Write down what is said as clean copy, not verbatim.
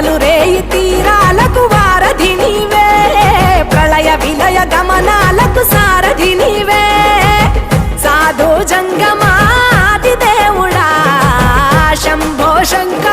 పగలు రేయి తీరాలకు వారధి నీవే, ప్రళయ విలయ గమనాలకు సారథి నీవే, సాధు జంగమాది దేవుడా శంభో శంకర